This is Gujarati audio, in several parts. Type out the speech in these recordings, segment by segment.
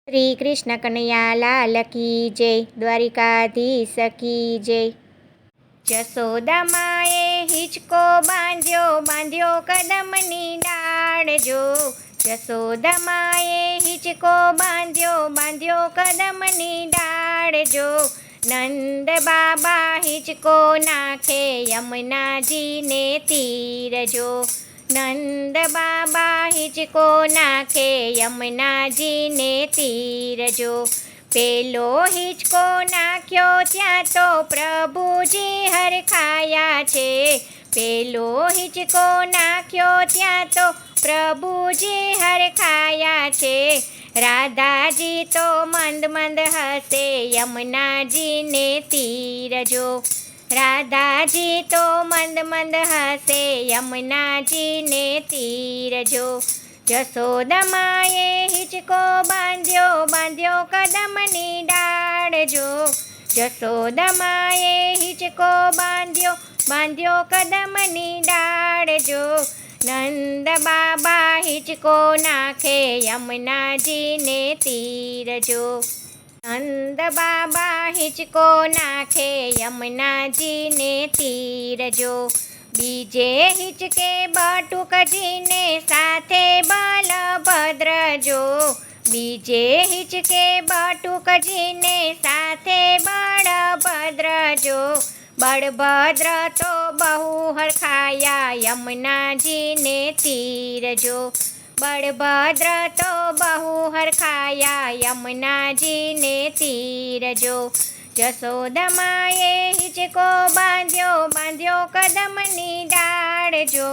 શ્રી કૃષ્ણ કનૈયા લાલ કી જય, દ્વારિકાધીશ કી જય. જશોદામાએ હિંચકો બાંધ્યો, બાંધ્યો કદમની ડાળ જો. જશોદામાએ હિંચકો બાંધ્યો, બાંધ્યો કદમની ડાળ જો. નંદ બાબા હિંચકો નાખે, યમુનાજીને તીર જો. નંદ બાબા હિંચકો નાખે, યમુનાજીને તીર જો. પેલો હિંચકો નાખ્યો ત્યાં તો પ્રભુજી હરખાયા છે. પેલો હિંચકો નાખ્યો ત્યાં તો પ્રભુજી હરખાયા છે. રાધાજી તો મંદ મંદ હસે, યમુનાજીને તીર જો. રાધાજી તો મંદ મંદ હસે, યમુનાજીને તીર જો. જશોદામાએ હિંચકો બાંધ્યો, બાંધ્યો કદમની ડાળ જો. જશોદામાએ હિંચકો બાંધ્યો, બાંધ્યો કદમની ડાળ જો. નંદ બાબા હિંચકો નાખે, યમુનાજીને તીર જો. નંદ બાબા હિંચકો નાખે, યમુનાજીને તીર જો. બીજે હિંચકે બટુકજીને સાથે બલભદ્ર જો. બીજે હિંચકે બટુકજીને સાથે બળભદ્ર જો. બળભદ્ર તો બહુ હરખાયા, યમુનાજીને તીર જો. બળભદ્ર તો બહુ હરખાયા, યમુનાજીને તીર જો. જશોદામાએ હિંચકો બાંધ્યો, બાંધ્યો કદમની ડાળ જો.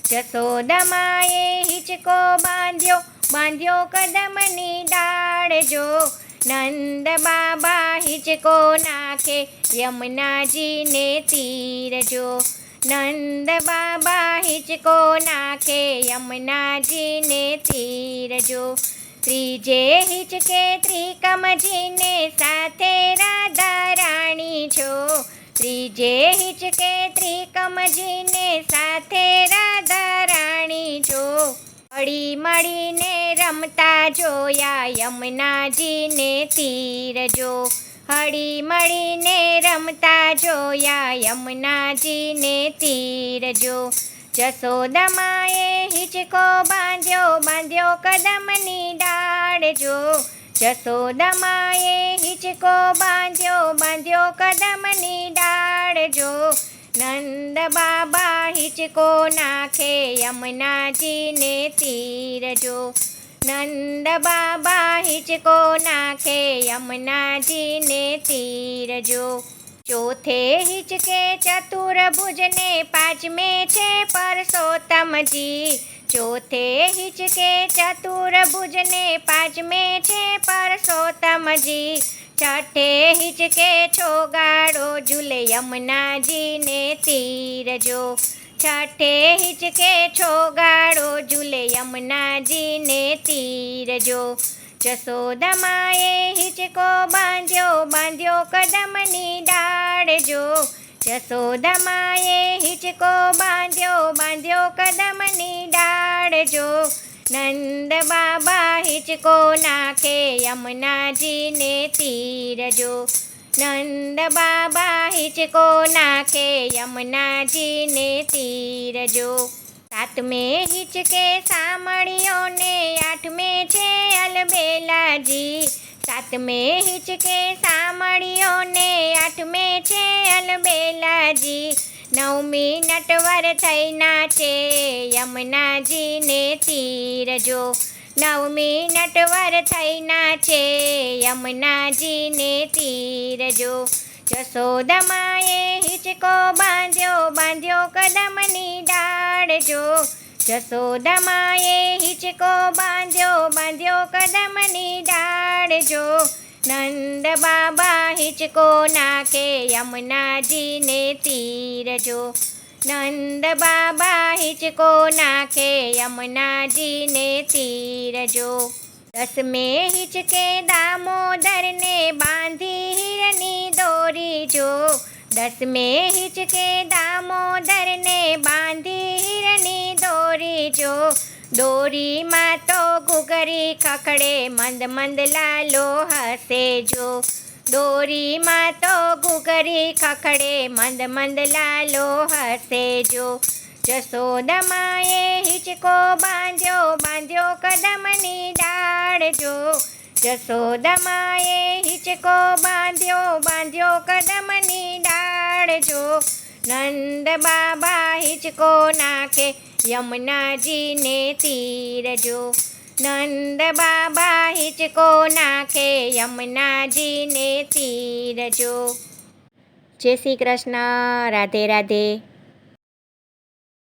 જશોદામાએ હિંચકો બાંધ્યો, બાંધ્યો કદમની ડાળ જો. નંદ બાબા હિંચકો નાખે, યમુનાજીને તીર જો. નંદ બાબા હિંચકો નાખે, યમુનાજીને તીર જો. ત્રીજે હિંચકે ત્રિકમજીને સાથે રાધા રાણી છો. ત્રીજે હિંચકે ત્રિકમજીને સાથે રાધા રાણી છો. હળી મળીને રમતા જોયા, યમુનાજીને તીર જો. હળી મળીને રમતા જોયા, યમુનાજીને તીર જો. જશોદામાએ હિંચકો બાંધ્યો, બાંધ્યો કદમની ડાળ જો. જશોદામાએ હિંચકો બાંધ્યો, બાંધ્યો કદમની ડાળ જો. નંદ બાબા હિંચકો નાખે, યમુનાજીને તીર જો. નંદ બાબા હિંચકો નાખે, યમુનાજીને તીર જો. ચોથે હિંચકે ચતુર્ભુજને, પાંચમે છે પરસોત્તમજી. ચોથે હિંચકે ચતુર્ભુજને, પાંચમે છે પરસોત્તમજી. છઠ્ઠે હિંચકે છોગાડો ઝૂલે, યમુનાજીને તીર જો. છઠ્ઠે હિંચકે છોગાડો ઝૂલે, યમુનાજીને તીર જો. જશોદામાએ હિંચકો બાંધ્યો, બાંધ્યો કદમની ડાળ જો. જશોદામાએ હિંચકો બાંધ્યો, બાંધ્યો કદમની ડાળ જો. નંદ બાબા હિંચકો નાખે, યમુનાજીને તીર જો. નંદ બાબા હિંચકો નાખે, યમુનાજીને તીર જો. સાતમે હિંચકે સામળીઓને, આઠમે છે અલબેલાજી. સાતમે હિંચકે સામળીઓને, આઠમે છે અલબેલાજી. નવમી નટવર થઈ નાચે, યમુનાજીને તીર જો. નવમી નટવર થઈ નાચે, યમુનાજીને તીર જો. જશોદામાએ હિંચકો બાંધ્યો, બાંધ્યો કદમની ડાળ જો. જશોદામાએ હિંચકો બાંધ્યો, બાંધ્યો કદમની ડાળ જો. નંદ બાબા હિંચકો નાખે, યમુનાજીને તીર જો. નંદ બાબા હિંચકો નાખે, યમુનાજીને તીર જો. દસમે હિંચકે દામોદરને, બાંધી હીરની દોરી જો. દસમે હિંચકે દામોદરને, બાંધી હીરની દોરી જો. દોરીમાં તો ઘૂઘરી ખખડે, મંદ મંદ લાલો હસે જો. દોરીમાં તો ઘૂઘરી ખખડે, મંદ મંદ લાલો હસે જો. જશોદમાએ હિંચકો બાંધ્યો, બાંધ્યો કદમની ડાળ જો. જશોદમાએ હિંચકો બાંધ્યો, બાંધ્યો કદમની ડાળ જો. નંદ બાબા હિંચકો નાખે, યમુનાજીને તીર જો. નંદ બાબા હિંચકો નાખે, યમુનાજીને તીર જો. જય શ્રી કૃષ્ણ. રાધે રાધે.